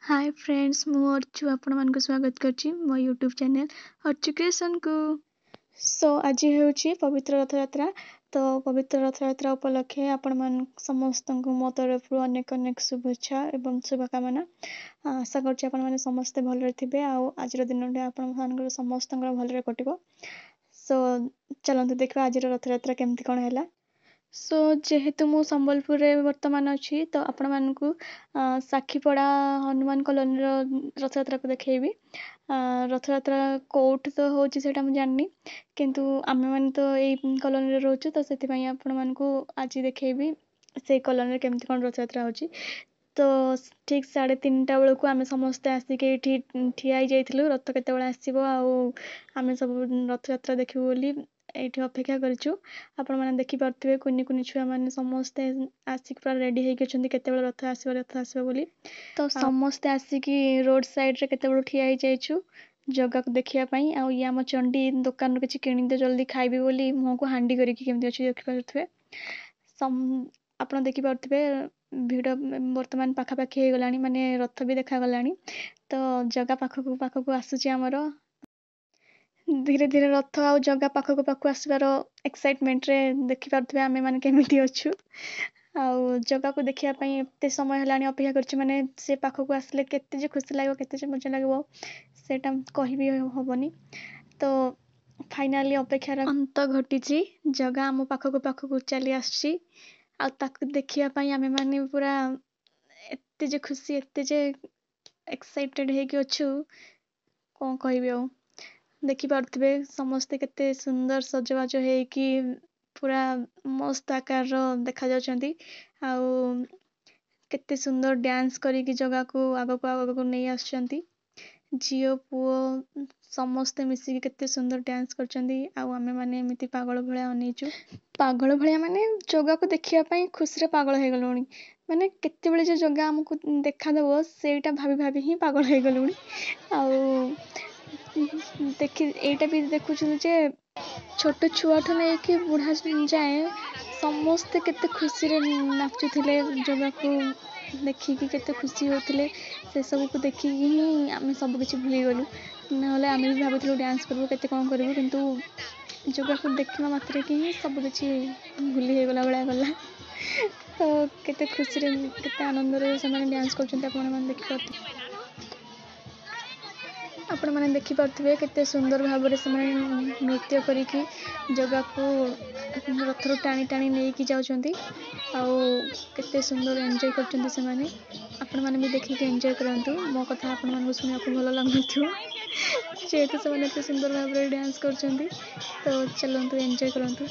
Hi friends मु अर्चु आपण मानक स्वागत करची मो यूट्यूब चैनल अर्चु क्रिएशन को। सो आज होची पवित्र रथ यात्रा। तो पवित्र रथ यात्रा उपलक्षे आपण मान समस्त को मो तरफ अनेक अनेक शुभेच्छा एवं शुभकामना। आशा करची आपण माने समस्त भलरे थिबे आ आज दिन आपण मानकर समस्त भलरे कटिबो। सो चलंतु देखबा आज रथ यात्रा केमती कोन हैला। सो जेहेतु मु संबलपुर रे वर्तमान अछि तो आपण मानकु साखीपड़ा हनुमान कॉलोनी रथ यात्रा को देखेबी। रथ यात्रा कोठ तो होची सेटा मु जाननी किंतु आमे माने तो एई कॉलोनी रे रहउछु तो सेति पई आपण मानकु आज देखेबी से कॉलोनी रे केमती कोन रथ यात्रा होची। तो ठीक 3:30 बेलू आम समस्ते आसिक ये ठिया जाइलु रथ केत आसो आम सब रथ यात्रा देखू बोली ये अपेक्षा करूँ। आपण मैंने देखिपे कुनि कुनि छुआ मैंने समस्ते आसिक पूरा रेडी होती केत रथ आसो बोली। तो समस्ते आसिक रोड साइड रे केत ठिया जाइछु जगह को देखापी ये आम चंडी दुकान किसी किणी जल्दी खाइबी बोली मुह को हांडी करके देखिपे आप देखिपे भिड़ बर्तमान पाखापाखि हो गलानी माने रथ भी देखा गलानी। तो जगह पाखक आसूची आमर धीरे धीरे रथ आ जगह पाखक पाखक आसबार एक्साइटमेंट रे देखिपे आम मैंने केमिटी अच्छु आउ जगह को देखापी एत समय है अपेक्षा कर माने से पाखक आसले केते खुशी लगे केते मजा लगे सेटा कहि हबनी। तो फाइनाली अपेक्षार अंत घटी जगह आम पाखक पाखक चली आसी देखापी आम मैंने पूरा एत खुशी एत एक्साइटेड होछु कौन कहबी आ देखिपे समस्ते केते सुंदर सजबाज होगी पूरा मस्त आकार देखा जाउछंती आउ केते सुंदर डांस करिकी जगह को आगको नहीं आछंती झियो पुओ समस्ते मिसिकी केते सुंदर डांस करछंती आउ आमे माने एमिति पागल भलिया अनेचु पागल भलिया माने जगह को देखिया पई खुशी रे पागल हो गलोनी माने केते बेले जे जगह हमको देखा देबो सेटा भाभी भाभी ही पागल हो गलोनी आउ देखि एटा भी देखुछु जे छोट छुआठू नहीं कि बुढ़ा जाए समस्ते केते खुशी रे नाचुथिले जगह को देखिकी केते खुशी होथिले से सब को देखिकी ही आमे सब किछि भूली गलु नहले आमे भी भाबुथिलु डांस करबो केते कोन करबो किंतु जगह को देखिबा मात्रे कि ही सब किछि भूली हो गला बळा गला। तो केते खुशी रे केते आनंद रे से माने डांस करछन्ते आपण माने देखि पारथि आपण माने देखि पारथिबे केते सुंदर भाव रे से माने नृत्य करिकी जगह को रथरो टाणी टाणी नहीं कि जाउछन्ती आउ केते सुंदर एन्जॉय करछन्ती से माने आपण माने भी देखि के एन्जॉय करंतु मो कथा आपण माने सुनिया को भलो लागथु जेहेतु से माने एते सुंदर भाव रे डांस करछन्ती तो चलंतु एन्जॉय करंतु।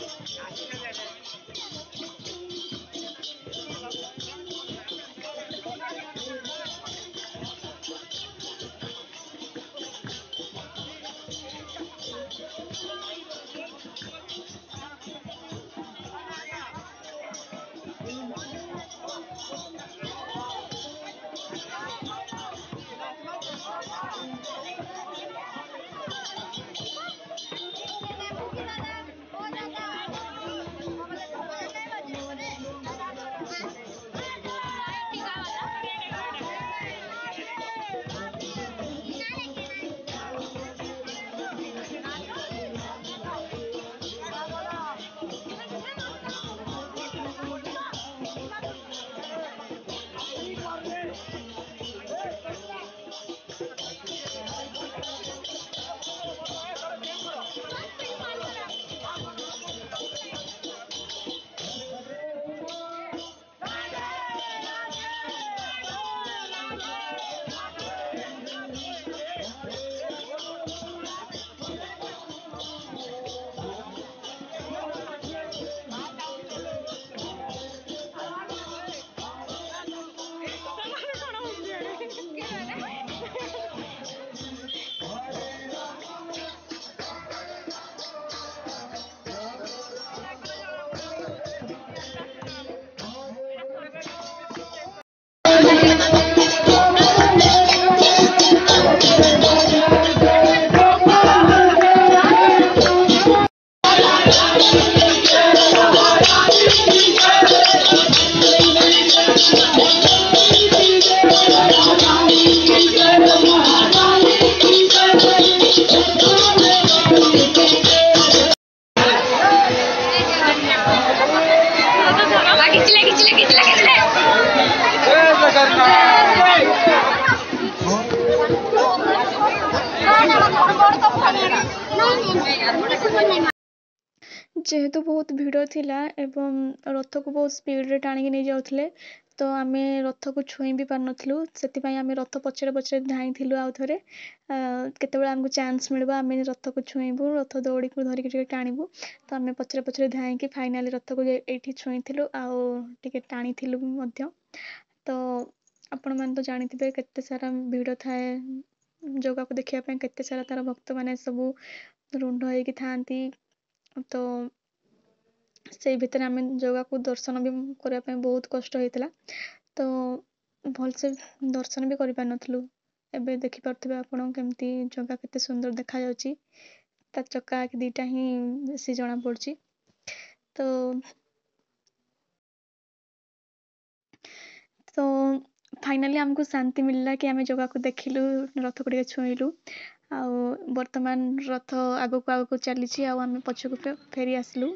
ଯେହେତୁ ବହୁତ ଭିଡ଼ ଥିଲା ଏବଂ ରଥକୁ ବହୁତ ସ୍ପିଡ଼ରେ ଟାଣିକି ନେଇ ଯାଉଥିଲେ, ତ ଆମେ ରଥକୁ ଛୁଇଁ ବି ପାରୁନଥିଲୁ। ସେଥିପାଇଁ ଆମେ ରଥ ପଛରେ ପଛରେ ଧାଇଁଥିଲୁ ଆଉ ଥରେ। କେତେବେଳେ ଆମକୁ ଚାନ୍ସ ମିଳିବ ଆମେ ରଥକୁ ଛୁଇଁବୁ, ରଥ ଦଉଡ଼ିକୁ ଧରିକି ଟିକେ ଟାଣିବୁ। ତ ଆମେ ପଛରେ ପଛରେ ଧାଇଁକି ଫାଇନାଲି ରଥକୁ ଏଇଠି ଛୁଇଁଥିଲୁ ଆଉ ଟିକେ ଟାଣିଥିଲୁ ମଧ୍ୟ। ତ ଆପଣମାନେ ତ ଜାଣିଥିବେ କେତେ ସାରା ଭିଡ଼ ଥାଏ, ଜଗାକୁ ଦେଖିବା ପାଇଁ କେତେ ସାରା ତା'ର ଭକ୍ତମାନେ ସବୁ ରୁଣ୍ଡ ହେଇକି ଥାଆନ୍ତି। ତ ସେଇ ଭିତରେ ଆମେ ଜଗାକୁ ଦର୍ଶନ ବି କରିବା ପାଇଁ ବହୁତ କଷ୍ଟ ହେଇଥିଲା। ତ ଭଲସେ ଦର୍ଶନ ବି କରିପାରିନଥିଲୁ। ଏବେ ଦେଖିପାରୁଥିବେ ଆପଣ କେମିତି ଜଗା କେତେ ସୁନ୍ଦର ଦେଖାଯାଉଛି। ତା ଚକା ଆଖି ଦୁଇଟା ହିଁ ବେଶୀ ଜଣାପଡ଼ୁଛି। ତ ଫାଇନାଲି ଆମକୁ ଶାନ୍ତି ମିଳିଲା କି ଆମେ ଜଗାକୁ ଦେଖିଲୁ, ରଥକୁ ଟିକେ ଛୁଇଁଲୁ। ଆଉ ବର୍ତ୍ତମାନ ରଥ ଆଗକୁ ଆଗକୁ ଚାଲିଛି ଆଉ ଆମେ ପଛକୁ ଫେରି ଆସିଲୁ।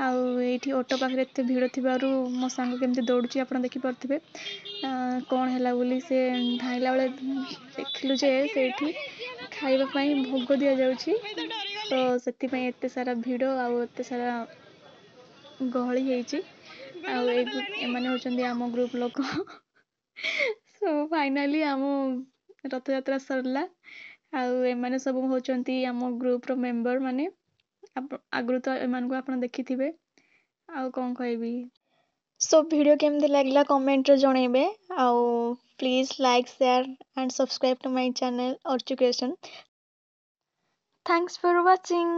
ଆଉ ଏଇଠି ଅଟୋ ପାଖରେ ଏତେ ଭିଡ଼ ଥିବାରୁ ମୋ ସାଙ୍ଗ କେମିତି ଦୌଡ଼ୁଛି ଆପଣ ଦେଖିପାରୁଥିବେ। କ'ଣ ହେଲା ବୋଲି ସେ ଧାଇଁଲା ବେଳେ ଦେଖିଲୁ ଯେ ସେଇଠି ଖାଇବା ପାଇଁ ଭୋଗ ଦିଆଯାଉଛି। ତ ସେଥିପାଇଁ ଏତେ ସାରା ଭିଡ଼ ଆଉ ଏତେ ସାରା ଗହଳି ହେଇଛି। ଆଉ ଏମାନେ ହେଉଛନ୍ତି ଆମ ଗ୍ରୁପ୍ ଲୋକ। ସୋ ଫାଇନାଲି ଆମ ରଥଯାତ୍ରା ସରିଲା। ଆଉ ଏମାନେ ସବୁ ହେଉଛନ୍ତି ଆମ ଗ୍ରୁପ୍ର ମେମ୍ବର ମାନେ। ଆଗରୁ ତ ଏମାନଙ୍କୁ ଆପଣ ଦେଖିଥିବେ, ଆଉ କ'ଣ କହିବି। ସୋ ଭିଡ଼ିଓ କେମିତି ଲାଗିଲା କମେଣ୍ଟରେ ଜଣେଇବେ। ଆଉ please like, share and subscribe to my channel Archu creation. Thanks for watching.